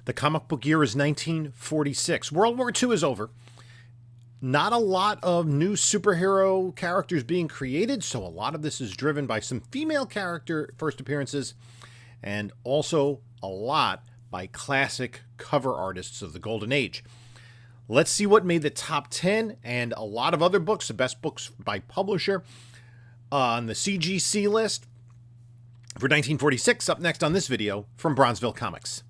The comic book year is 1946. World War II is over. Not a lot of new superhero characters being created, so a lot of this is driven by some female character first appearances, and also a lot by classic cover artists of the Golden Age. Let's see what made the top 10 and a lot of other books, the best books by publisher, on the CGC list for 1946, up next on this video from Bronzeville Comics.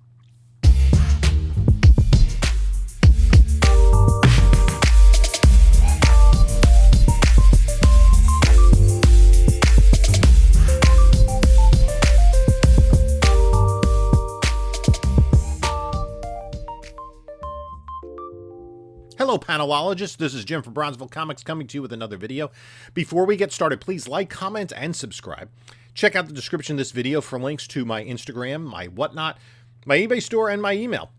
Hello, panelologists. This is Jim from Bronzeville Comics coming to you with another video. Before we get started, please like, comment, and subscribe. Check out the description of this video for links to my Instagram, my whatnot, my eBay store, and my email.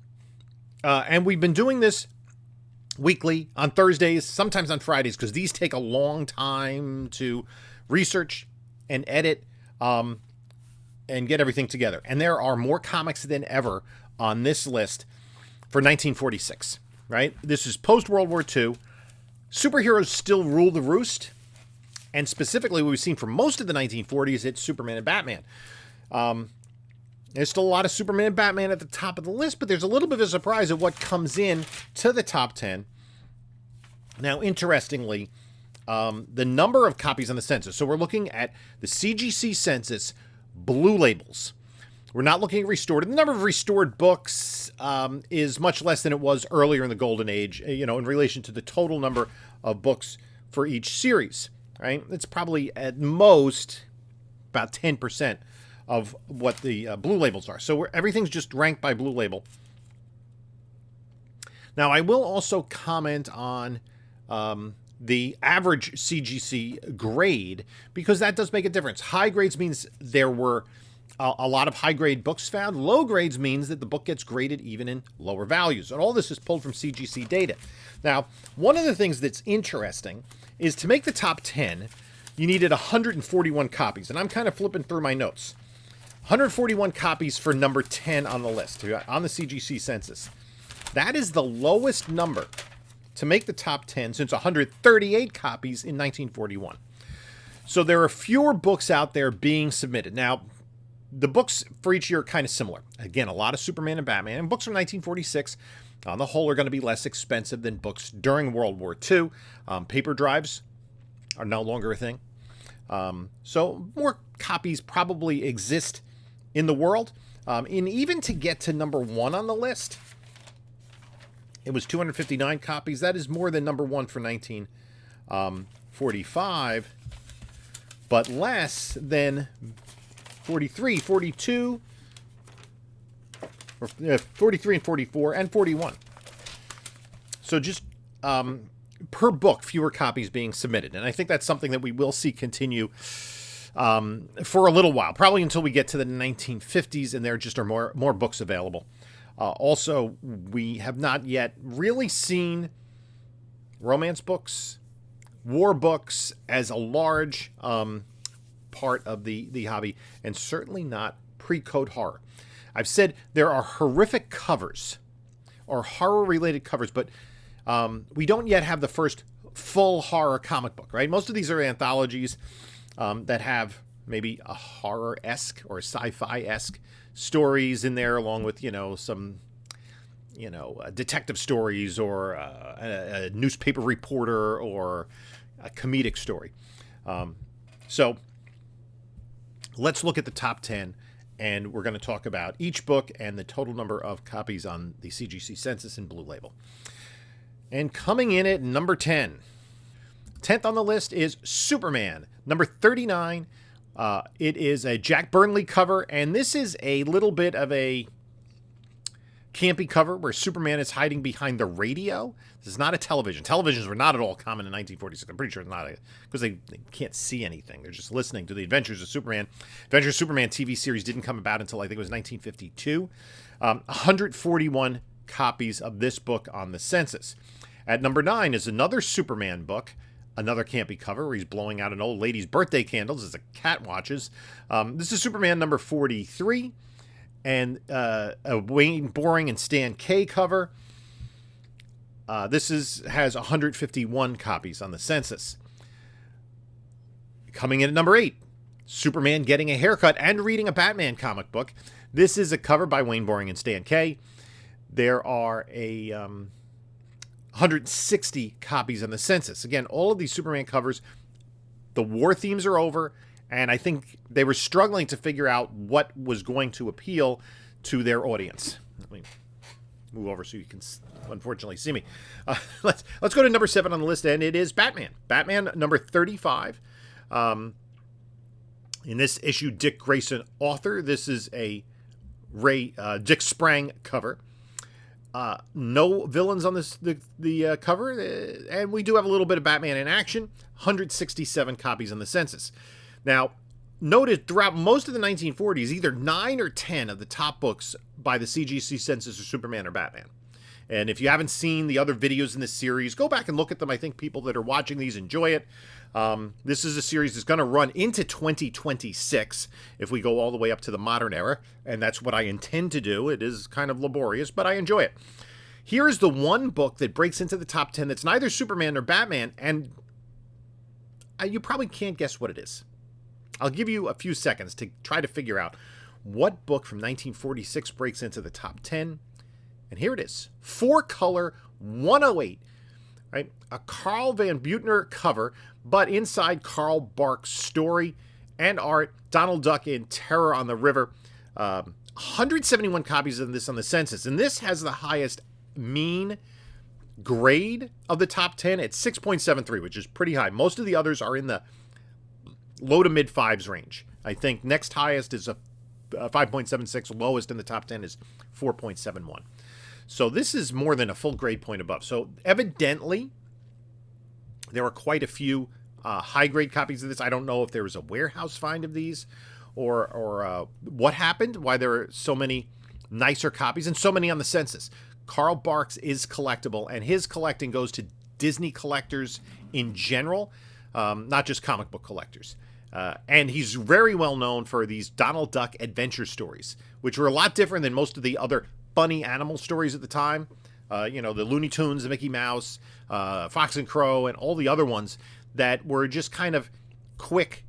And we've been doing this weekly on Thursdays, sometimes on Fridays, because these take a long time to research and edit and get everything together. And there are more comics than ever on this list for 1946. Right? This is post-World War II. Superheroes still rule the roost. And specifically, what we've seen for most of the 1940s, it's Superman and Batman. There's still a lot of Superman and Batman at the top of the list, but there's a little bit of a surprise at what comes in to the top 10. Now, interestingly, the number of copies on the census. So we're looking at the CGC census blue labels. We're not looking at restored. The number of restored books is much less than it was earlier in the Golden Age, in relation to the total number of books for each series, right? It's probably at most about 10% of what the blue labels are. So everything's just ranked by blue label. Now, I will also comment on the average CGC grade, because that does make a difference. High grades means there were a lot of high-grade books found. Low grades means that the book gets graded even in lower values. And all this is pulled from CGC data. Now, one of the things that's interesting is to make the top 10, you needed 141 copies. And I'm kind of flipping through my notes. 141 copies for number 10 on the list, on the CGC census. That is the lowest number to make the top 10 since 138 copies in 1941. So there are fewer books out there being submitted. Now, the books for each year are kind of similar. Again, a lot of Superman and Batman. And books from 1946, on the whole, are going to be less expensive than books during World War II. Paper drives are no longer a thing. So more copies probably exist in the world. And even to get to number 1 on the list, it was 259 copies. That is more than number 1 for 1945, but less than 43, 42, or 43 and 44, and 41. So just per book, fewer copies being submitted. And I think that's something that we will see continue for a little while, probably until we get to the 1950s, and there just are more books available. Also, we have not yet really seen romance books, war books as a large part of the hobby, and certainly not pre-code horror. I've said there are horrific covers or horror-related covers, but we don't yet have the first full horror comic book, right? Most of these are anthologies that have maybe a horror-esque or sci-fi-esque stories in there, along with, some, detective stories or a newspaper reporter or a comedic story. So let's look at the top 10, and we're going to talk about each book and the total number of copies on the CGC census and blue label. And coming in at number 10, 10th on the list is Superman, number 39. It is a Jack Burnley cover, and this is a little bit of a campy cover where Superman is hiding behind the radio. This is not a television. Televisions were not at all common in 1946. I'm pretty sure it's not, because they can't see anything. They're just listening to the Adventures of Superman. Adventures of Superman TV series didn't come about until I think it was 1952. 141 copies of this book on the census. At number 9 is another Superman book, another campy cover where he's blowing out an old lady's birthday candles as a cat watches. This is Superman number 43. and a Wayne Boring and Stan K cover. This has 151 copies on the census. Coming in at number 8, Superman getting a haircut and reading a Batman comic book. This is a cover by Wayne Boring and Stan K. There are 160 copies on the census. Again, all of these Superman covers, the war themes are over, and I think they were struggling to figure out what was going to appeal to their audience. Let me move over so you can unfortunately see me. Let's go to number 7 on the list, and it is Batman. Batman number 35. In this issue, Dick Grayson author. This is a Dick Sprang cover. No villains on the cover, and we do have a little bit of Batman in action. 167 copies on the census. Now, noted throughout most of the 1940s, either 9 or 10 of the top books by the CGC Census are Superman or Batman. And if you haven't seen the other videos in this series, go back and look at them. I think people that are watching these enjoy it. This is a series that's going to run into 2026 if we go all the way up to the modern era, and that's what I intend to do. It is kind of laborious, but I enjoy it. Here is the one book that breaks into the top 10 that's neither Superman nor Batman, and you probably can't guess what it is. I'll give you a few seconds to try to figure out what book from 1946 breaks into the top 10. And here it is. 4-color 108. Right? A Carl Van Butner cover, but inside Carl Barks story and art. Donald Duck in Terror on the River. 171 copies of this on the census. And this has the highest mean grade of the top 10 at 6.73, which is pretty high. Most of the others are in the low to mid 5s range. I think next highest is a 5.76. Lowest in the top 10 is 4.71. So this is more than a full grade point above. So evidently, there are quite a few high grade copies of this. I don't know if there was a warehouse find of these or what happened, why there are so many nicer copies and so many on the census. Carl Barks is collectible, and his collecting goes to Disney collectors in general, not just comic book collectors. And he's very well known for these Donald Duck adventure stories, which were a lot different than most of the other funny animal stories at the time. The Looney Tunes, the Mickey Mouse, Fox and Crow, and all the other ones that were just kind of quick,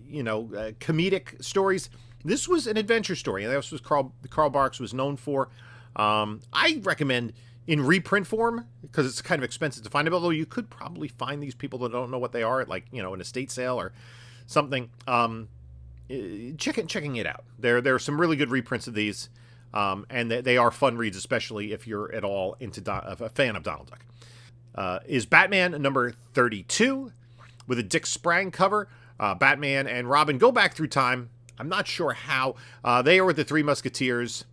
comedic stories. This was an adventure story, and that's what Carl Barks was known for. I recommend in reprint form, because it's kind of expensive to find, although you could probably find these people that don't know what they are at, an estate sale or something. Checking it out. There are some really good reprints of these, and they are fun reads, especially if you're at all into a fan of Donald Duck. Is Batman number 32 with a Dick Sprang cover. Batman and Robin go back through time. I'm not sure how. They are with the Three Musketeers.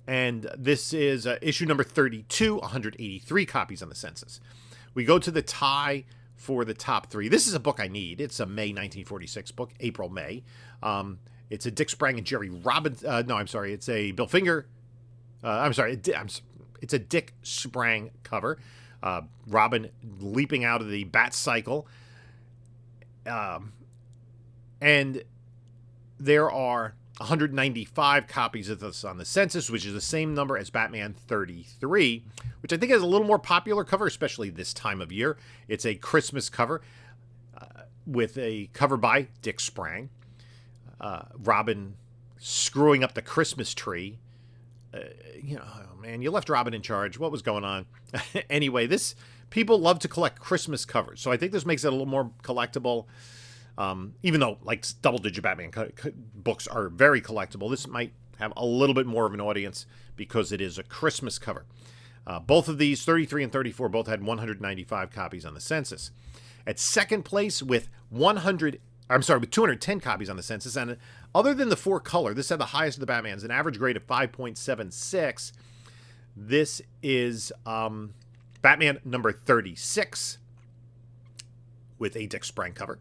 And this is issue number 32, 183 copies on the census. We go to the tie for the top 3. This is a book I need. It's a May 1946 book, April-May. It's a Dick Sprang and Jerry Robbins. It's a Bill Finger. It's a Dick Sprang cover. Robin leaping out of the bat cycle. And there are 195 copies of this on the census, which is the same number as Batman 33, which I think is a little more popular cover, especially this time of year. It's a Christmas cover with a cover by Dick Sprang. Robin screwing up the Christmas tree. You left Robin in charge. What was going on? Anyway, people love to collect Christmas covers, so I think this makes it a little more collectible. Even though double-digit Batman books are very collectible, this might have a little bit more of an audience because it is a Christmas cover. Both of these, 33 and 34, both had 195 copies on the census. At second place with 210 copies on the census, and other than the 4-color, this had the highest of the Batmans, an average grade of 5.76. This is Batman number 36 with a Dick Sprang cover.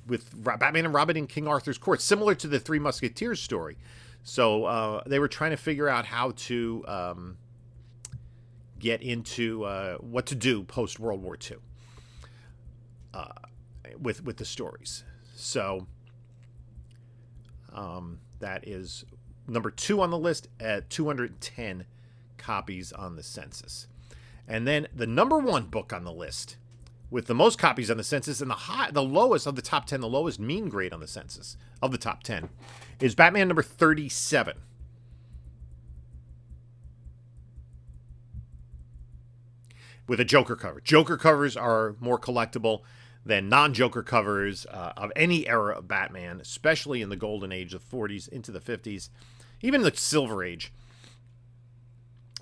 With Batman and Robin in King Arthur's court, similar to the Three Musketeers story. So they were trying to figure out how to get into what to do post World War II with the stories. So That is number 2 on the list at 210 copies on the census. And then the number 1 book on the list with the most copies on the census and the lowest of the top 10, the lowest mean grade on the census of the top 10 is Batman number 37. With a Joker cover. Joker covers are more collectible than non-Joker covers of any era of Batman, especially in the golden age of the 40s into the 50s, even the Silver Age.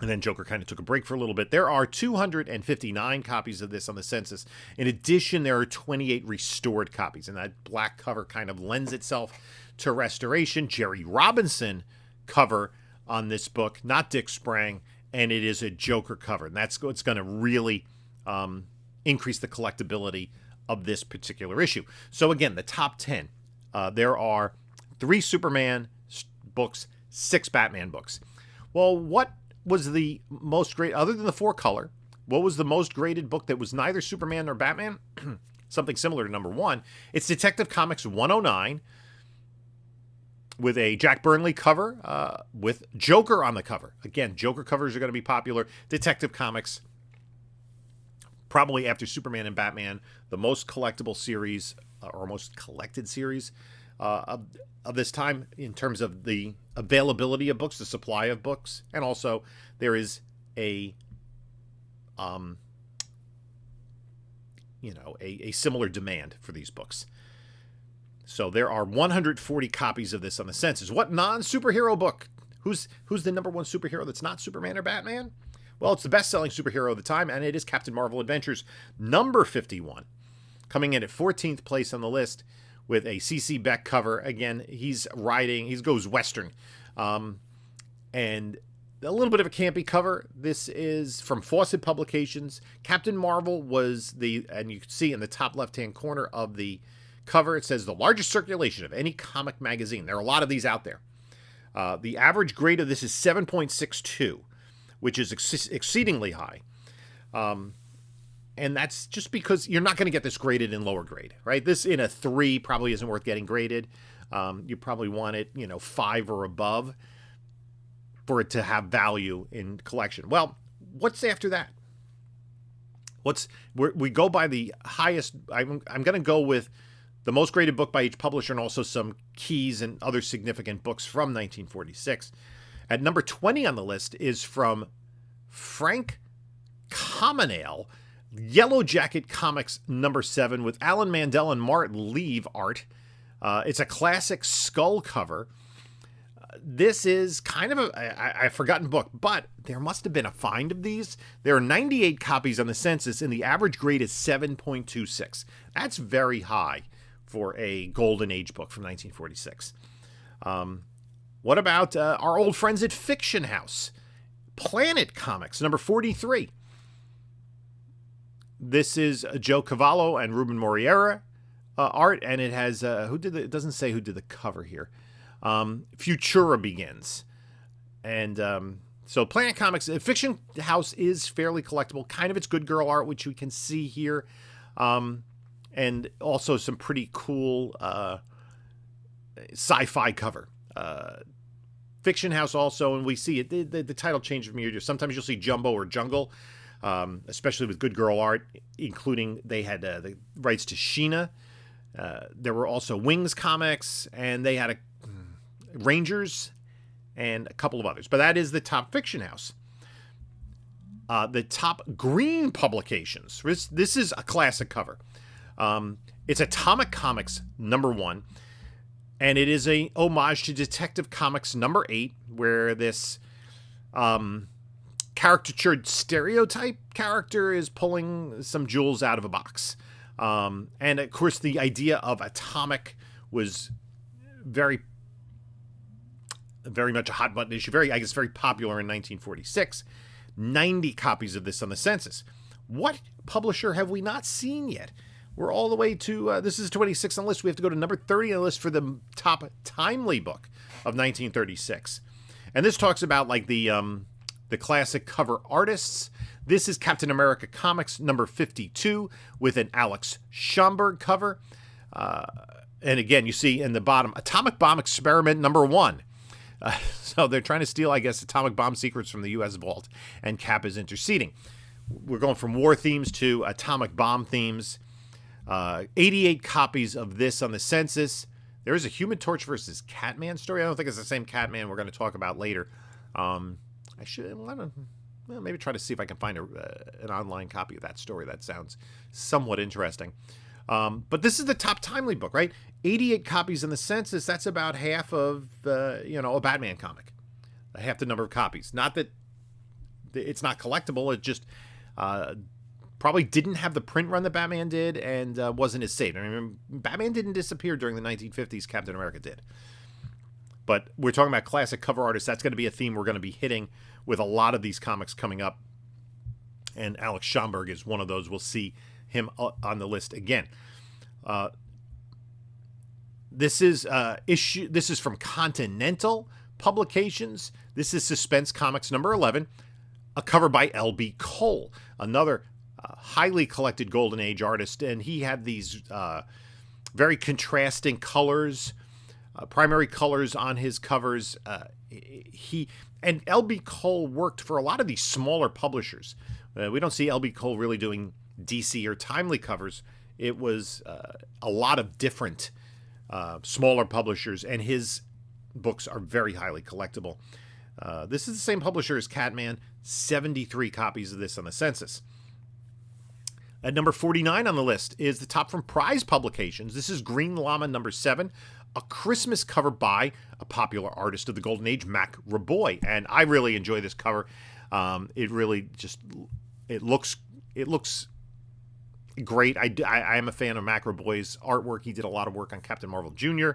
And then Joker kind of took a break for a little bit. There are 259 copies of this on the census. In addition, there are 28 restored copies, and that black cover kind of lends itself to restoration. Jerry Robinson cover on this book, not Dick Sprang, and it is a Joker cover. And that's what's going to really increase the collectability of this particular issue. So again, the top 10. There are 3 Superman books, 6 Batman books. Well, what was the most great, other than the 4-color, what was the most graded book that was neither Superman nor Batman? Something similar to number 1. It's Detective Comics 109 with a Jack Burnley cover with Joker on the cover. Again, Joker covers are going to be popular. Detective Comics, probably after Superman and Batman, the most collectible series or most collected series of this time in terms of the availability of books, the supply of books, and also there is a similar demand for these books. So there are 140 copies of this on the census. What non-superhero book? Who's the number 1 superhero that's not Superman or Batman? Well, it's the best-selling superhero of the time, and it is Captain Marvel Adventures number 51, coming in at 14th place on the list with a C.C. Beck cover. Again, he goes Western. And a little bit of a campy cover. This is from Fawcett Publications. Captain Marvel was and you can see in the top left-hand corner of the cover, it says the largest circulation of any comic magazine. There are a lot of these out there. The average grade of this is 7.62, which is exceedingly high. And that's just because you're not going to get this graded in lower grade, right? This in a 3 probably isn't worth getting graded. You probably want it, 5 or above for it to have value in collection. Well, what's after that? We go by the highest. I'm going to go with the most graded book by each publisher and also some keys and other significant books from 1946. At number 20 on the list is from Frank Commonale, Yellow Jacket Comics number 7 with Alan Mandel and Mart Leave art. It's a classic skull cover. This is kind of a forgotten book, but there must have been a find of these. There are 98 copies on the census, and the average grade is 7.26. That's very high for a Golden Age book from 1946. What about our old friends at Fiction House? Planet Comics, number 43. This is Joe Cavallo and Ruben Moriera art, and it has it doesn't say who did the cover here. Futura Begins. And so Planet Comics, Fiction House is fairly collectible. Kind of its good girl art, which we can see here. And also some pretty cool sci-fi cover. Fiction House also, and we see it. The title changes from year to year. Sometimes you'll see Jumbo or Jungle, especially with good girl art, including they had the rights to Sheena. There were also Wings Comics, and they had Rangers and a couple of others. But that is the top Fiction House. The top Green Publications. This is a classic cover. It's Atomic Comics number 1. And it is a homage to Detective Comics number 8, where this caricatured stereotype character is pulling some jewels out of a box. And of course, the idea of atomic was very much a hot button issue. Very popular in 1946. 90 copies of this on the census. What publisher have we not seen yet? We're all the way to, this is 26 on the list. We have to go to number 30 on the list for the top timely book of 1936. And this talks about like the classic cover artists. This is Captain America Comics number 52 with an Alex Schomburg cover. And again, you see in the bottom, Atomic Bomb Experiment number 1. So they're trying to steal, I guess, atomic bomb secrets from the U.S. vault, and Cap is interceding. We're going from war themes to atomic bomb themes. 88 copies of this on the Census. There is a Human Torch versus Catman story. I don't think it's the same Catman we're going to talk about later. I should maybe try to see if I can find an online copy of that story. That sounds somewhat interesting. But this is the top timely book, right? 88 copies in the Census. That's about half of, a Batman comic. Half the number of copies. Not that it's not collectible. It just probably didn't have the print run that Batman did, and wasn't as safe. I mean, Batman didn't disappear during the 1950s. Captain America did. But we're talking about classic cover artists. That's going to be a theme we're going to be hitting with a lot of these comics coming up. And Alex Schomburg is one of those. We'll see him on the list again. This is from Continental Publications. This is Suspense Comics number 11, a cover by L.B. Cole, another highly collected Golden Age artist, and he had these very contrasting colors, primary colors on his covers. And L.B. Cole worked for a lot of these smaller publishers. We don't see L.B. Cole really doing DC or Timely covers. It was a lot of different smaller publishers, and his books are very highly collectible. This is the same publisher as Catman. 73 copies of this on the Census. At number 49 on the list is the top from Prize Publications. This is Green Llama number 7, a Christmas cover by a popular artist of the Golden Age, Mac Raboy. And I really enjoy this cover. It really just, it looks great. I am a fan of Mac Raboy's artwork. He did a lot of work on Captain Marvel Jr.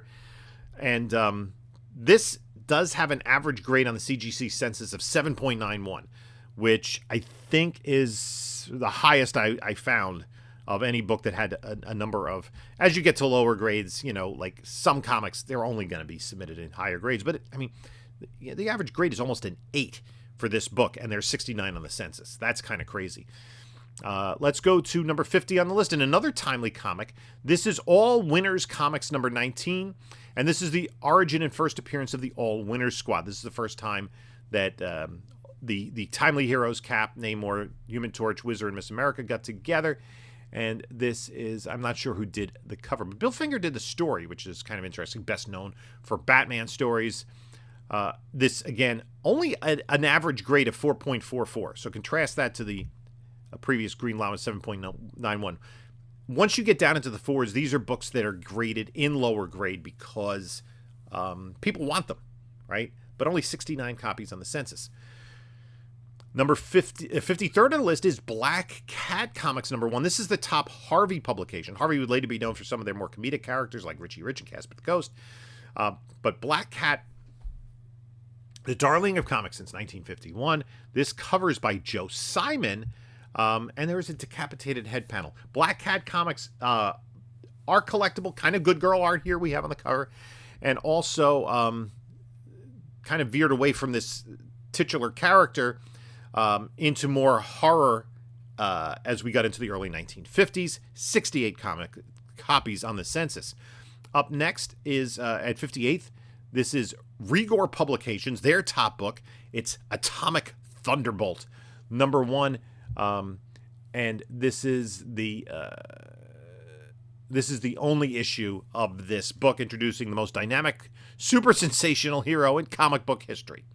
And this does have an average grade on the CGC Census of 7.91, which I think is the highest I found of any book that had a number of. As you get to lower grades, like some comics, they're only going to be submitted in higher grades. But, the average grade is almost an 8 for this book, and there's 69 on the Census. That's kind of crazy. Let's go to number 50 on the list, and another timely comic. This is All Winners Comics number 19, and this is the origin and first appearance of the All Winners Squad. This is the first time that the timely heroes, Cap, Namor, Human Torch, Wizard, and Miss America got together, and this is, I'm not sure who did the cover, but Bill Finger did the story, which is kind of interesting, best known for Batman stories. This, again, only an average grade of 4.44, so contrast that to the previous Green Llama 7.91. Once you get down into the 4s, these are books that are graded in lower grade because people want them, right? But only 69 copies on the Census. Number 53rd on the list is Black Cat Comics number 1. This is the top Harvey publication. Harvey would later be known for some of their more comedic characters like Richie Rich and Casper the Ghost. But Black Cat, the darling of comics since 1951. This cover is by Joe Simon. And there is a decapitated head panel. Black Cat Comics are collectible, kind of good girl art here we have on the cover, and also kind of veered away from this titular character into more horror as we got into the early 1950s. 68 copies on the Census. Up next is at 58th. This is Rigor Publications, their top book. It's Atomic Thunderbolt, number 1. And this is the only issue of this book, introducing the most dynamic, super sensational hero in comic book history.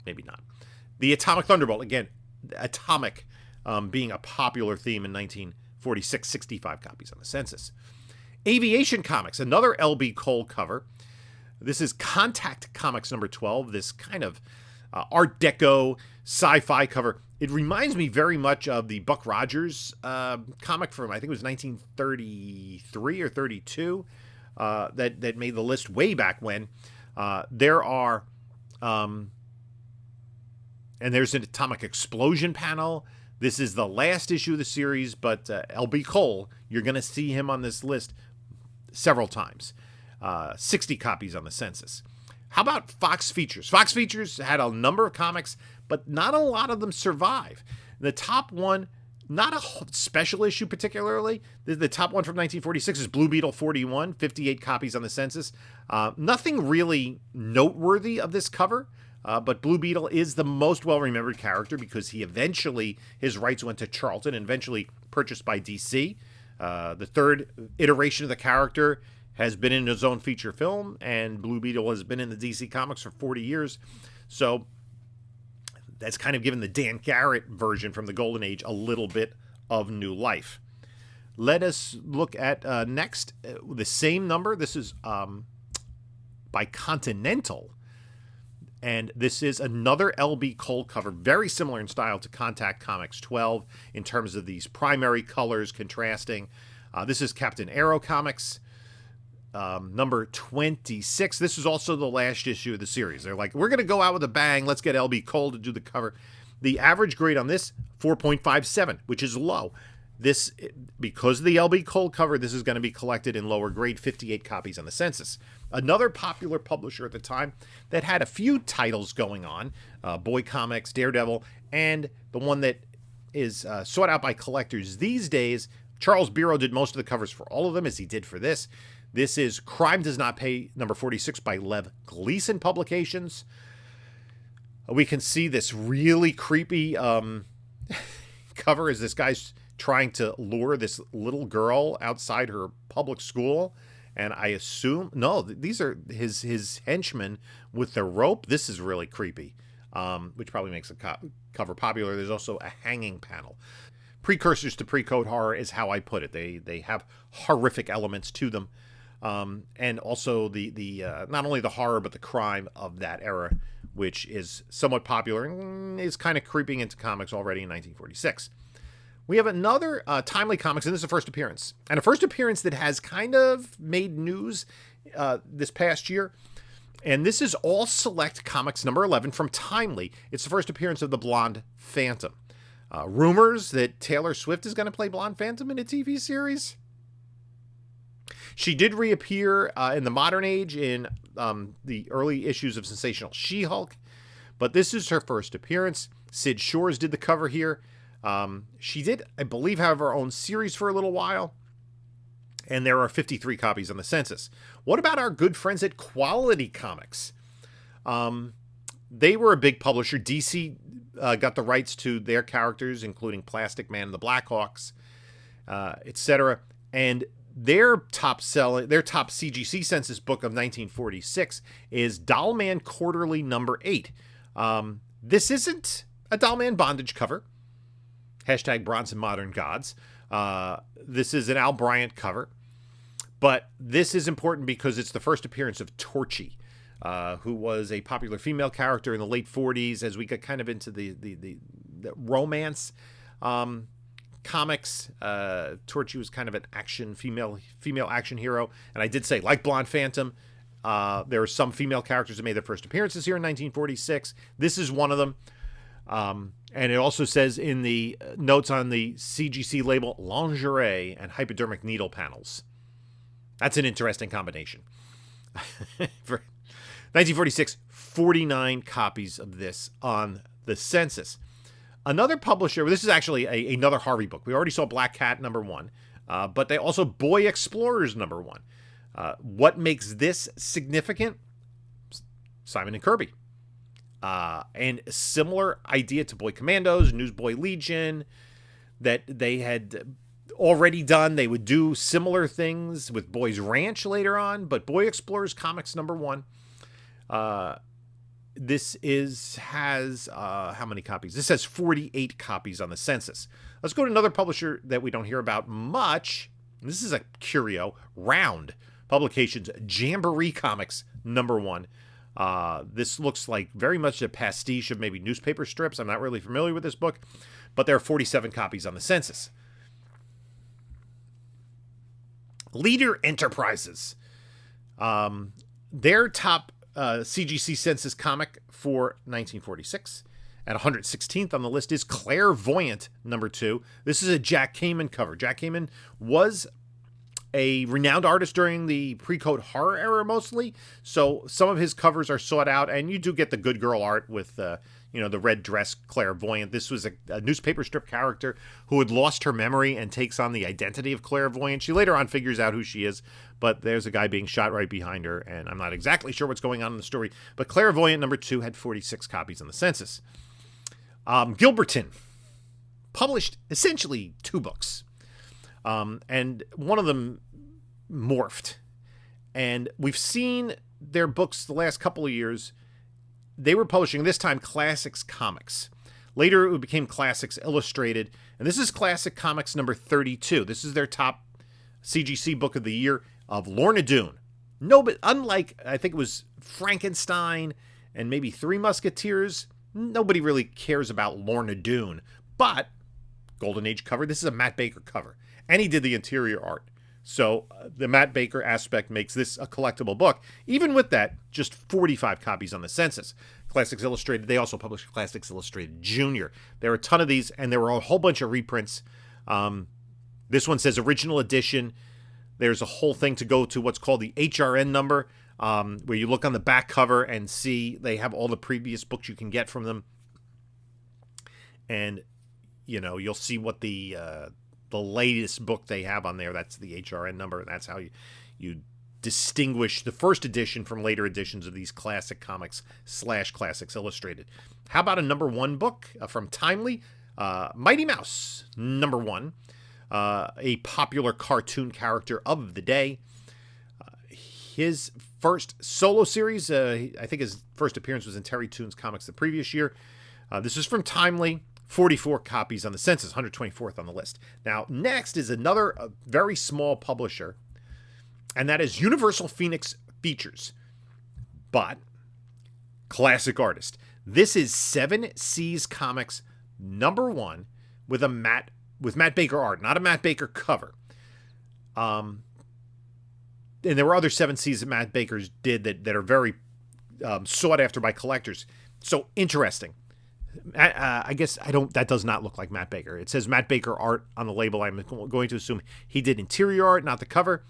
Maybe not. The Atomic Thunderbolt, again, atomic being a popular theme in 1946, 65 copies on the Census. Aviation Comics, another L.B. Cole cover. This is Contact Comics number 12, this kind of Art Deco sci-fi cover. It reminds me very much of the Buck Rogers comic from, I think it was 1933 or 32, that made the list way back when. There are, and there's an atomic explosion panel. This is the last issue of the series, but L.B. Cole, you're going to see him on this list several times. 60 copies on the Census. How about Fox Features? Fox Features had a number of comics, but not a lot of them survive. The top one Not a special issue particularly. The top one from 1946 is Blue Beetle 41, 58 copies on the Census. Nothing really noteworthy of this cover, but Blue Beetle is the most well-remembered character because his rights went to Charlton and eventually purchased by DC. The third iteration of the character has been in his own feature film, and Blue Beetle has been in the DC Comics for 40 years. So that's kind of given the Dan Garrett version from the Golden Age a little bit of new life. Let us look at next the same number. This is by Continental, and this is another LB Cole cover, very similar in style to Contact Comics 12 in terms of these primary colors contrasting. This is Captain Arrow Comics, number 26. This is also the last issue of the series. They're like, we're going to go out with a bang. Let's get LB Cole to do the cover. The average grade on this, 4.57, which is low. This, because of the LB Cole cover, this is going to be collected in lower grade, 58 copies on the Census. Another popular publisher at the time that had a few titles going on, Boy Comics, Daredevil, and the one that is sought out by collectors these days. Charles Biro did most of the covers for all of them, as he did for this. This is Crime Does Not Pay, number 46 by Lev Gleason Publications. We can see this really creepy cover as this guy's trying to lure this little girl outside her public school. And I assume, no, these are his henchmen with their rope. This is really creepy, which probably makes the cover popular. There's also a hanging panel. Precursors to pre-code horror is how I put it. They have horrific elements to them. And also the not only the horror, but the crime of that era, which is somewhat popular and is kind of creeping into comics already in 1946. We have another Timely Comics, and this is a first appearance. And a first appearance that has kind of made news this past year. And this is All Select Comics number 11 from Timely. It's the first appearance of the Blonde Phantom. Rumors that Taylor Swift is going to play Blonde Phantom in a TV series. She did reappear in the modern age in the early issues of Sensational She-Hulk, but this is her first appearance. Sid Shores did the cover here. She did, I believe, have her own series for a little while, and there are 53 copies on the Census. What about our good friends at Quality Comics? They were a big publisher. DC got the rights to their characters, including Plastic Man and the Blackhawks, etc., and their top CGC Census book of 1946 is Dollman Quarterly number 8. This isn't a Dollman bondage cover. Hashtag Bronson Modern Gods. This is an Al Bryant cover. But this is important because it's the first appearance of Torchy, who was a popular female character in the late 40s as we got kind of into the romance comics. Torchy was kind of an female action hero. And I did say, like Blonde Phantom, there are some female characters that made their first appearances here in 1946. This is one of them. And it also says in the notes on the CGC label, lingerie and hypodermic needle panels. That's an interesting combination. For 1946, 49 copies of this on the Census. Another publisher, this is actually another Harvey book. We already saw Black Cat number 1, but they also Boy Explorers number 1. What makes this significant? Simon and Kirby. And a similar idea to Boy Commandos, Newsboy Legion, that they had already done. They would do similar things with Boys Ranch later on, but Boy Explorers Comics number 1. This has how many copies? This has 48 copies on the Census. Let's go to another publisher that we don't hear about much. This is a curio. Round Publications, Jamboree Comics number 1. This looks like very much a pastiche of maybe newspaper strips. I'm not really familiar with this book, but there are 47 copies on the Census. Leader Enterprises. Their top CGC Census comic for 1946 at 116th on the list is Clairvoyant number 2. This is a Jack Kamen cover. Jack Kamen was a renowned artist during the pre-code horror era mostly, so some of his covers are sought out, and you do get the good girl art with the red dress clairvoyant. This was a newspaper strip character who had lost her memory and takes on the identity of clairvoyant. She later on figures out who she is, but there's a guy being shot right behind her, and I'm not exactly sure what's going on in the story, but Clairvoyant number 2 had 46 copies on the census. Gilberton published essentially 2 books, and one of them morphed, and we've seen their books the last couple of years. They were publishing this time Classics Comics. Later it became Classics Illustrated, and this is Classic Comics number 32. This is their top CGC book of the year of Lorna Doone. No, but unlike, I think it was Frankenstein and maybe Three Musketeers, nobody really cares about Lorna Doone. But Golden Age cover, this is a Matt Baker cover, and he did the interior art. So the Matt Baker aspect makes this a collectible book. Even with that, just 45 copies on the census. Classics Illustrated, they also published Classics Illustrated Junior. There were a ton of these, and there were a whole bunch of reprints. This one says original edition. There's a whole thing to go to what's called the HRN number, where you look on the back cover and see they have all the previous books you can get from them. And, you'll see what the latest book they have on there. That's the HRN number, and that's how you distinguish the first edition from later editions of these classic comics / Classics Illustrated. How about a number 1 book from Timely? Mighty Mouse, number 1. A popular cartoon character of the day. His first solo series, I think his first appearance was in Terry Toon's comics the previous year. This is from Timely. 44 copies on the census, 124th on the list. Now, next is another very small publisher, and that is Universal Phoenix Features, but classic artist. This is 7 Seas Comics number 1 with Matt Baker art, not a Matt Baker cover. And there were other 7 Seas that Matt Baker's did that are very sought after by collectors. So interesting. I guess that does not look like Matt Baker. It says Matt Baker art on the label. I'm going to assume he did interior art, not the cover.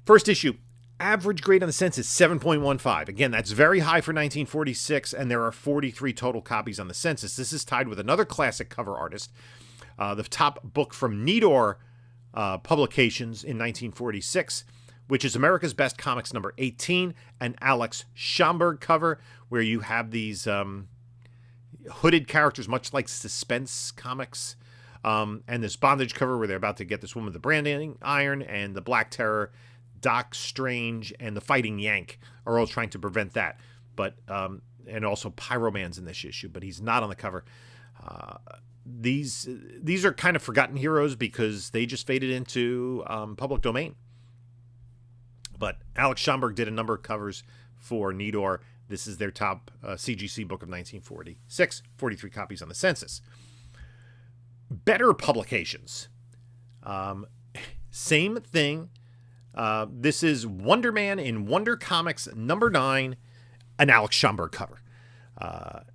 First issue, average grade on the census, 7.15. Again, that's very high for 1946, and there are 43 total copies on the census. This is tied with another classic cover artist. The top book from Nidor Publications in 1946, which is America's Best Comics number 18, an Alex Schomburg cover, where you have these hooded characters, much like Suspense Comics, and this bondage cover where they're about to get this woman with the branding iron, and the Black Terror, Doc Strange, and the Fighting Yank are all trying to prevent that. But and also Pyroman's in this issue, but he's not on the cover. These are kind of forgotten heroes because they just faded into public domain. But Alex Schomburg did a number of covers for Nidor. This is their top CGC book of 1946. 43 copies on the census. Better publications. Same thing. This is Wonder Man in Wonder Comics number 9, an Alex Schomburg cover.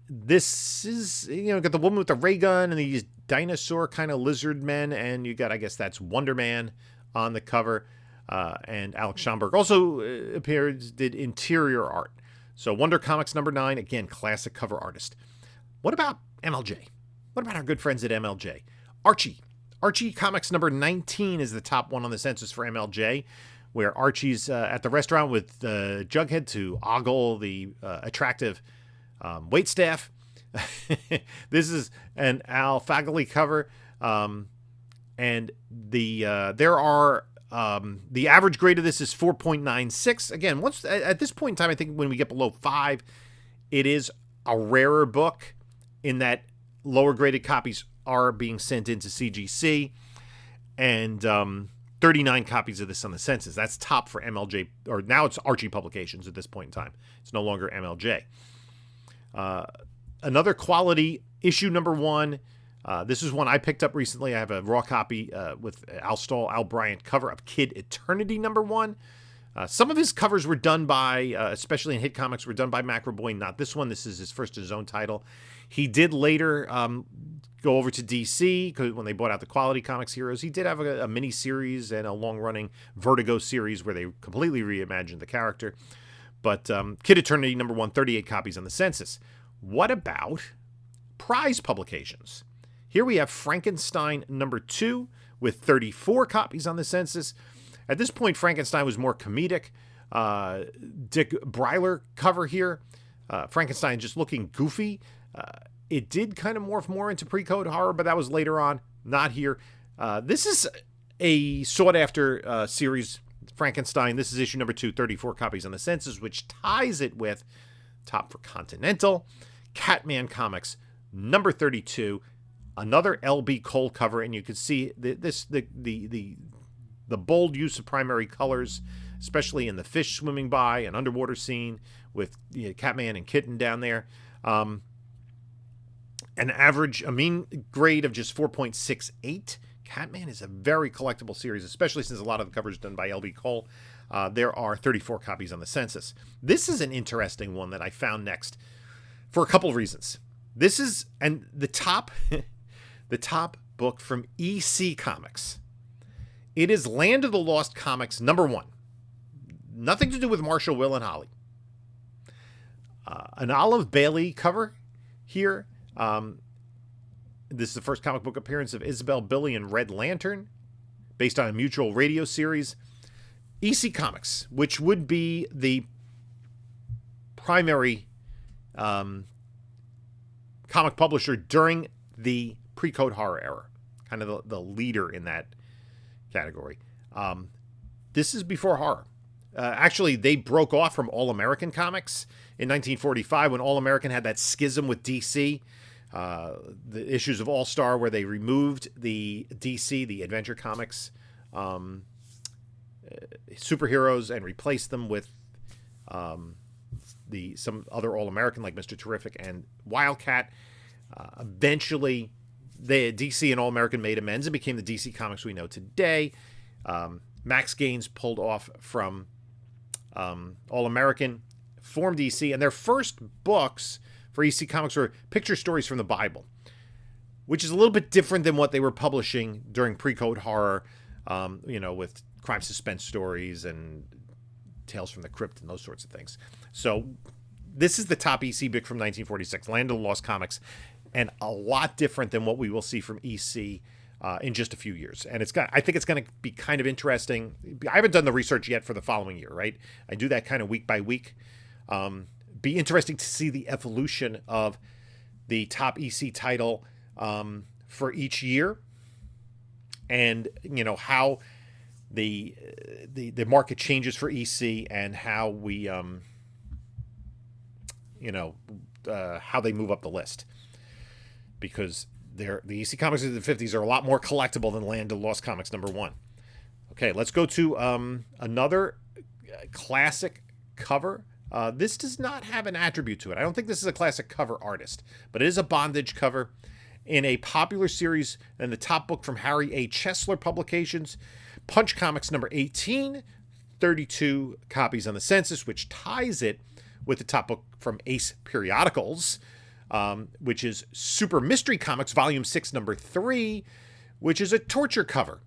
This is, got the woman with the ray gun and these dinosaur kind of lizard men, and you got, I guess that's Wonder Man on the cover. And Alex Schomburg also did interior art. So Wonder Comics number 9, again, classic cover artist. What about MLJ? What about our good friends at MLJ? Archie. Archie Comics number 19 is the top one on the census for MLJ, where Archie's at the restaurant with Jughead to ogle the attractive waitstaff. This is an Al Fagley cover, and there are the average grade of this is 4.96. Again, once at this point in time, I think when we get below 5, it is a rarer book in that lower graded copies are being sent into CGC, and 39 copies of this on the census. That's top for MLJ, or now it's Archie Publications at this point in time. It's no longer MLJ. Another quality issue number 1. This is one I picked up recently. I have a raw copy with Al Stahl, Al Bryant cover of Kid Eternity number 1. Some of his covers were done by, especially in Hit Comics, were done by Macroboy. Not this one. This is his first his own title. He did later go over to DC because when they bought out the Quality Comics Heroes, he did have a mini series and a long-running Vertigo series where they completely reimagined the character. But Kid Eternity #1, 38 copies on the Census. What about prize publications? Here we have Frankenstein #2 with 34 copies on the Census. At this point, Frankenstein was more comedic. Dick Bryler cover here. Frankenstein just looking goofy. It did kind of morph more into pre-code horror, but that was later on, not here. This is a sought-after series, Frankenstein. This is issue #2, 34 copies on the Census, which ties it with Top for Continental, Catman Comics #32, another LB Cole cover, and you can see the bold use of primary colors, especially in the fish swimming by, an underwater scene with Catman and Kitten down there. A mean grade of just 4.68. Catman is a very collectible series, especially since a lot of the covers done by LB Cole. There are 34 copies on the Census. This is an interesting one that I found next for a couple of reasons. This is the top book from EC Comics. It is Land of the Lost Comics #1. Nothing to do with Marshall, Will, and Holly. An Olive Bailey cover here. This is the first comic book appearance of Isabel, Billy, and Red Lantern, based on a Mutual radio series. EC Comics, which would be the primary comic publisher during the pre-code horror era, kind of the leader in that category. This is before horror. Actually, they broke off from All American Comics in 1945 when All American had that schism with DC. The issues of All Star where they removed the DC, the Adventure Comics superheroes, and replaced them with some other All American like Mr. Terrific and Wildcat. Eventually, DC and All American made amends and became the DC Comics we know today. Max Gaines pulled off from All American, formed DC, and their first books for EC Comics were picture stories from the Bible, which is a little bit different than what they were publishing during pre-code horror, with crime suspense stories and Tales from the Crypt and those sorts of things. So this is the top EC book from 1946, Land of the Lost Comics, and a lot different than what we will see from EC in just a few years. And I think it's going to be kind of interesting. I haven't done the research yet for the following year, right? I do that kind of week by week. Be interesting to see the evolution of the top EC title for each year, and how the market changes for EC and how we how they move up the list, because the EC Comics of the 50s are a lot more collectible than Land of Lost Comics #1. Okay, let's go to another classic cover. This does not have an attribute to it. I don't think this is a classic cover artist, but it is a bondage cover in a popular series and the top book from Harry A. Chesler Publications, Punch Comics #18, 32 copies on the Census, which ties it with the top book from Ace Periodicals, which is Super Mystery Comics Volume 6, #3, which is a torture cover,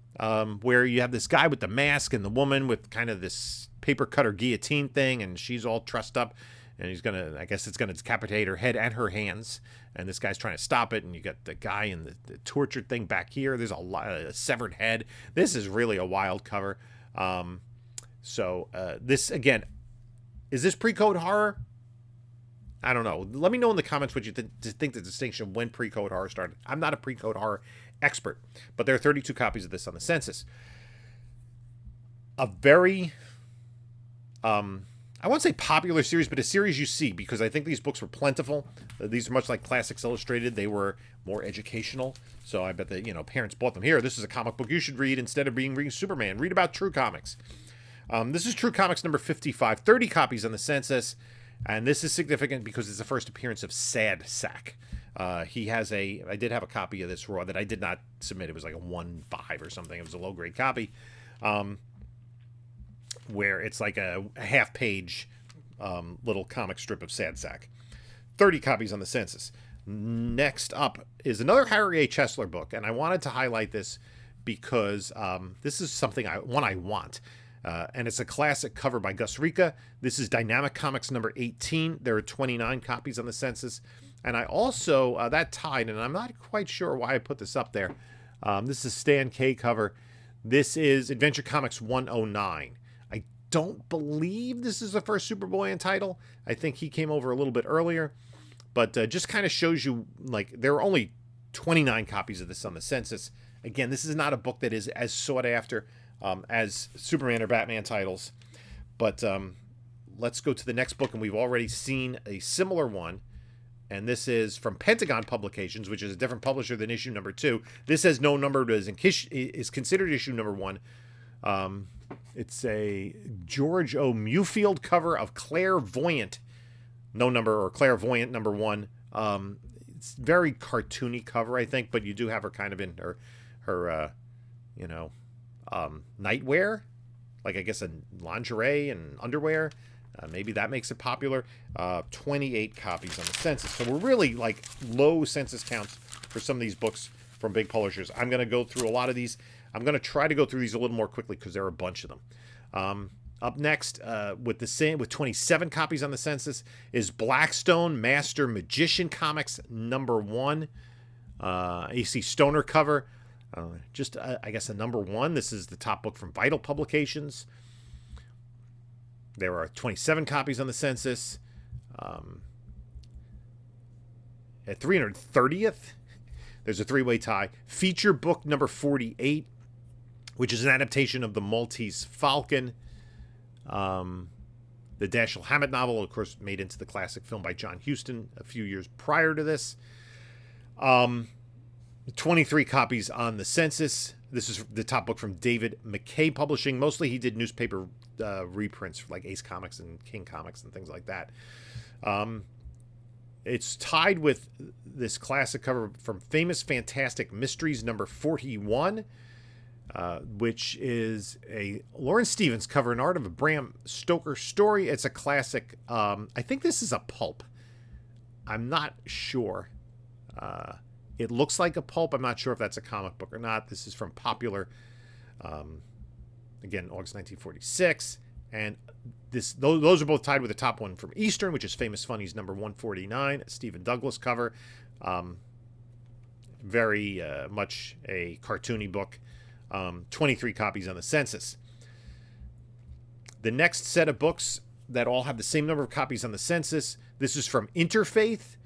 where you have this guy with the mask and the woman with kind of this paper cutter guillotine thing, and she's all trussed up, and it's gonna decapitate her head and her hands, and this guy's trying to stop it, and you got the guy in the tortured thing back here. There's a severed head. This is really a wild cover. This, again, is this pre-code horror? I don't know. Let me know in the comments what you think the distinction of when pre-code horror started. I'm not a pre-code horror expert, but there are 32 copies of this on the Census. A very, I won't say popular series, but a series you see, because I think these books were plentiful. These are much like Classics Illustrated. They were more educational, so I bet that parents bought them. Here, this is a comic book you should read instead of reading Superman. Read about True Comics. This is True Comics #55, 30 copies on the Census, and this is significant because it's the first appearance of Sad Sack. I did have a copy of this raw that I did not submit. It was like a 1.5 or something. It was a low-grade copy. where it's like a half-page little comic strip of Sad Sack. 30 copies on the Census. Next up is another Harry A. Chesler book, and I wanted to highlight this because this is something I want. And it's a classic cover by Gus Rica. This is Dynamic Comics number 18. There are 29 copies on the Census. And I also, that tied, and I'm not quite sure why I put this up there. This is Stan K cover. This is Adventure Comics 109. I don't believe this is the first Superboy title. I think he came over a little bit earlier. But just kind of shows you, like, there are only 29 copies of this on the Census. Again, this is not a book that is as sought after as Superman or Batman titles. But let's go to the next book, and we've already seen a similar one. And this is from Pentagon Publications, which is a different publisher than issue number 2. This has no number, but is considered issue number 1. It's a George O. Mewfield cover of Clairvoyant. No number, or Clairvoyant number 1. It's very cartoony cover, I think, but you do have her kind of in her nightwear, like I guess a lingerie and underwear. Maybe that makes it popular. 28 copies on the Census. So we're really like low census counts for some of these books from big publishers. I'm going to go through a lot of these. I'm going to try to go through these a little more quickly because there are a bunch of them. Up next, with 27 copies on the Census, is Blackstone Master Magician Comics number 1. AC Stoner cover. I guess a number 1. This is the top book from Vital Publications. There are 27 copies on the Census. At 330th, there's a 3-way tie. Feature book number 48, which is an adaptation of the Maltese Falcon. The Dashiell Hammett novel, of course, made into the classic film by John Huston a few years prior to this. 23 copies on the Census. This is the top book from David McKay Publishing. Mostly he did newspaper reprints for like Ace Comics and King Comics and things like that. It's tied with this classic cover from Famous Fantastic Mysteries number 41, which is a Lawrence Stevens cover and art of a Bram Stoker story. It's a classic. I think this is a pulp. I'm not sure. It looks like a pulp. I'm not sure if that's a comic book or not. This is from Popular. Again, August 1946. And those are both tied with the top one from Eastern, which is Famous Funnies number 149, a Stephen Douglas cover. Very much a cartoony book. 23 copies on the Census. The next set of books that all have the same number of copies on the Census. This is from Interfaith.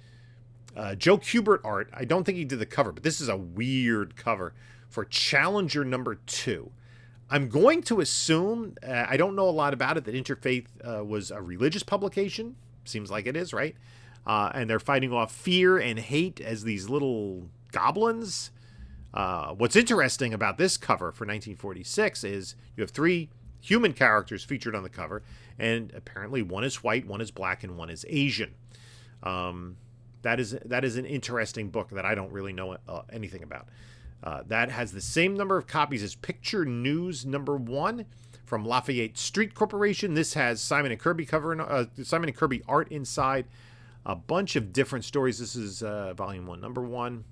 Joe Kubert art. I don't think he did the cover, but this is a weird cover for Challenger number 2. I'm going to assume, I don't know a lot about it, that Interfaith was a religious publication. Seems like it is, right? And they're fighting off fear and hate as these little goblins. What's interesting about this cover for 1946 is you have 3 human characters featured on the cover, and apparently one is white, one is black, and one is Asian. That is an interesting book that I don't really know anything about. That has the same number of copies as Picture News number 1 from Lafayette Street Corporation. This has Simon and Kirby Simon and Kirby art inside. A bunch of different stories. This is volume 1, number 1.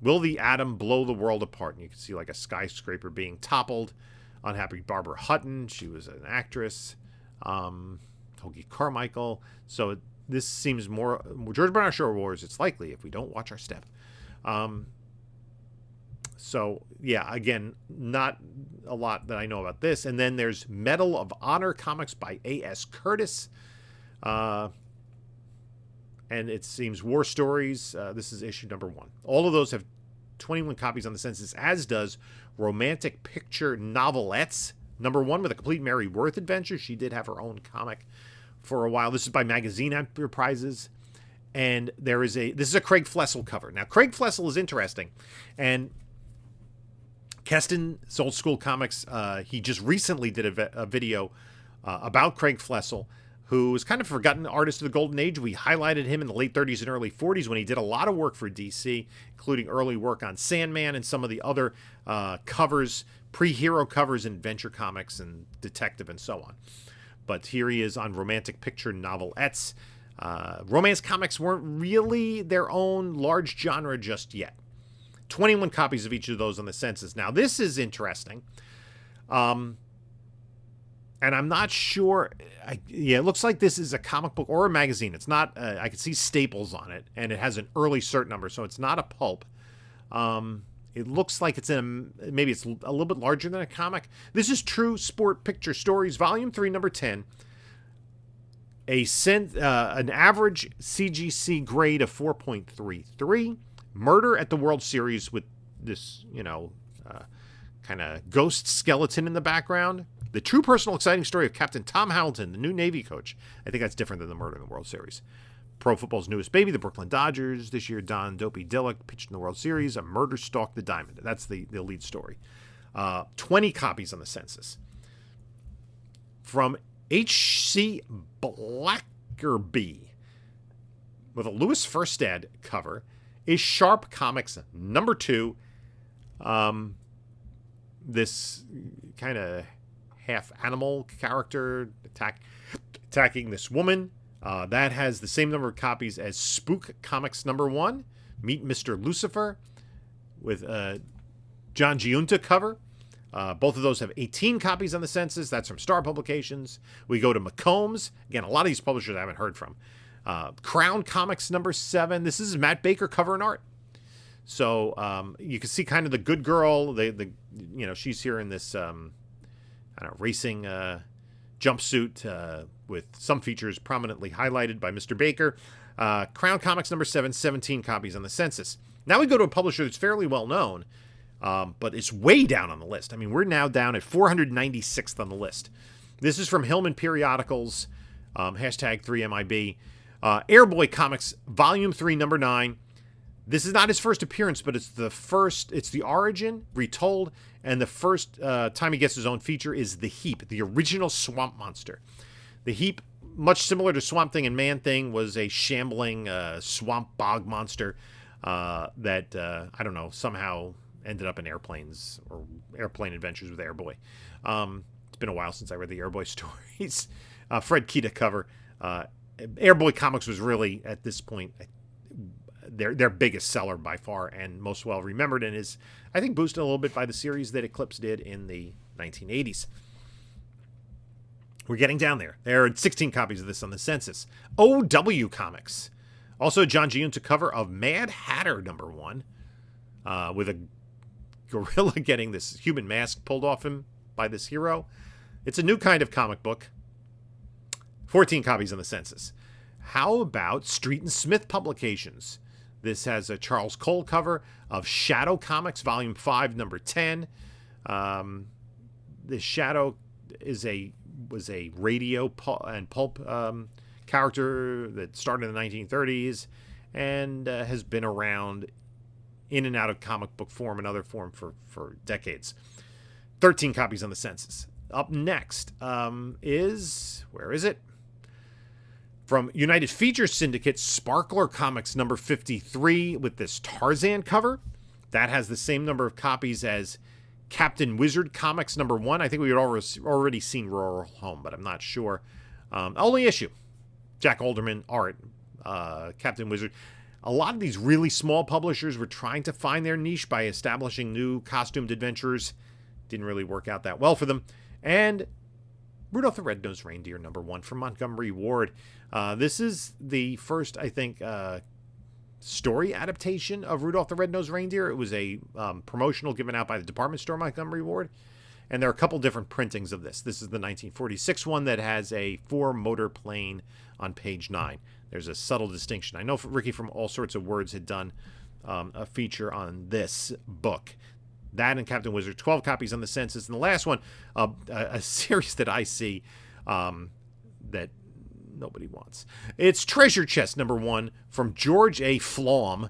Will the atom blow the world apart? And you can see like a skyscraper being toppled. Unhappy Barbara Hutton. She was an actress. Hoagie Carmichael. So this seems more George Bernard Shaw Wars. It's likely if we don't watch our step. So yeah, again, not a lot that I know about this. And then there's Medal of Honor comics by A.S. Curtis. And it seems War Stories. This is issue number 1. All of those have 21 copies on the Census, as does Romantic Picture Novelettes number 1 with a complete Mary Worth adventure. She did have her own comic for a while. This is by Magazine Enterprises. And this is a Craig Flessel cover. Now, Craig Flessel is interesting. And Keston's Old School Comics, he just recently did a video about Craig Flessel. who was kind of a forgotten artist of the Golden Age. We highlighted him in the late 30s and early 40s when he did a lot of work for DC, including early work on Sandman and some of the other covers, pre-hero covers in Adventure Comics and Detective and so on. But here he is on romantic picture novelettes. Romance comics weren't really their own large genre just yet. 21 copies of each of those on the Census. Now, this is interesting. And I'm not sure. It looks like this is a comic book or a magazine. It's not. I can see staples on it, and it has an early cert number, so it's not a pulp. It looks like it's maybe it's a little bit larger than a comic. This is True Sport Picture Stories, Volume 3, Number 10. An average CGC grade of 4.33. Murder at the World Series with this, kind of ghost skeleton in the background. The true personal exciting story of Captain Tom Hamilton, the new Navy coach. I think that's different than the Murder in the World Series. Pro football's newest baby, the Brooklyn Dodgers. This year, Don Dopey Dillick pitched in the World Series. A murder stalked the diamond. That's the lead story. 20 copies on the Census. From H.C. Blackerby, with a Louis Firstad cover, is Sharp Comics number 2. This kind of half animal character attacking this woman. That has the same number of copies as Spook Comics number 1. Meet Mr. Lucifer with John Giunta cover. Both of those have 18 copies on the Census. That's from Star Publications. We go to McCombs. Again, a lot of these publishers I haven't heard from. Crown Comics number 7. This is Matt Baker cover and art. So you can see kind of the good girl. She's here in this racing jumpsuit with some features prominently highlighted by Mr. Baker. Crown Comics number 7, 17 copies on the Census. Now we go to a publisher that's fairly well known, but it's way down on the list. I mean, we're now down at 496th on the list. This is from Hillman Periodicals, #3MIB. Airboy Comics, Volume 3, Number 9. This is not his first appearance, but it's the origin, retold, and the first time he gets his own feature is the Heap, the original swamp monster. The Heap, much similar to Swamp Thing and Man Thing, was a shambling swamp bog monster that, somehow ended up in airplanes or airplane adventures with Airboy. It's been a while since I read the Airboy stories. Fred Kita cover. Airboy Comics was really, at this point, their biggest seller by far and most well remembered, and is, I think, boosted a little bit by the series that Eclipse did in the 1980s. We're getting down there. There are 16 copies of this on the Census. OW Comics. Also, John Giunta cover of Mad Hatter number 1, with a gorilla getting this human mask pulled off him by this hero. It's a new kind of comic book. 14 copies on the Census. How about Street and Smith Publications? This has a Charles Cole cover of Shadow Comics, Volume 5, Number 10. This Shadow was a radio and pulp character that started in the 1930s and has been around in and out of comic book form and other form for decades. 13 copies on the Census. Up next where is it? From United Feature Syndicate, Sparkler Comics number 53 with this Tarzan cover. That has the same number of copies as Captain Wizard Comics number 1. I think we had already seen Rural Home, but I'm not sure. Only issue. Jack Alderman art. Captain Wizard. A lot of these really small publishers were trying to find their niche by establishing new costumed adventurers. Didn't really work out that well for them. And Rudolph the Red-Nosed Reindeer number 1 from Montgomery Ward. This is the first, I think, story adaptation of Rudolph the Red-Nosed Reindeer. It was a promotional given out by the department store Montgomery Ward. And there are a couple different printings of this. This is the 1946 one that has a 4-motor plane on page 9. There's a subtle distinction. I know Ricky from All Sorts of Words had done a feature on this book. That and Captain Wizard, 12 copies on the Census. And the last one, a series that I see that nobody wants. It's Treasure Chest number 1 from George A. Flom.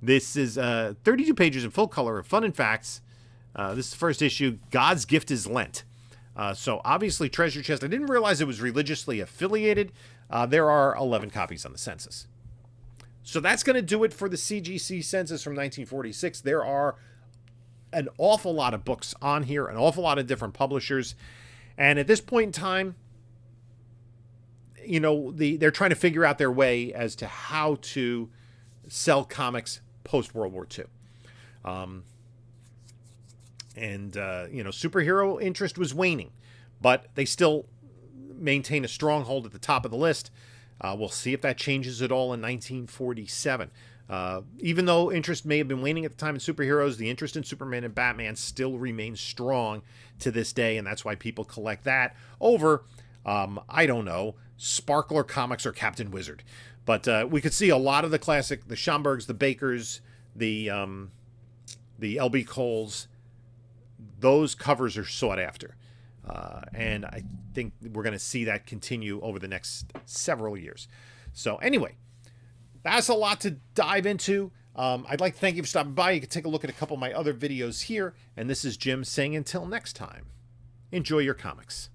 This is 32 pages in full color of fun and facts. This is the first issue, God's Gift is Lent. So obviously Treasure Chest, I didn't realize it was religiously affiliated. There are 11 copies on the census. So that's going to do it for the CGC census from 1946. There are an awful lot of books on here, an awful lot of different publishers. And at this point in time, you know, they're trying to figure out their way as to how to sell comics post-World War II. You know, superhero interest was waning, but they still maintain a stronghold at the top of the list. We'll see if that changes at all in 1947. Even though interest may have been waning at the time in superheroes, the interest in Superman and Batman still remains strong to this day, and that's why people collect that over, I don't know, Sparkler Comics or Captain Wizard. But we could see a lot of the classic, the Schomburgs, the Bakers, the L.B. Coles. Those covers are sought after. And I think we're going to see that continue over the next several years. So anyway, that's a lot to dive into. I'd like to thank you for stopping by. You can take a look at a couple of my other videos here. And this is Jim saying until next time, enjoy your comics.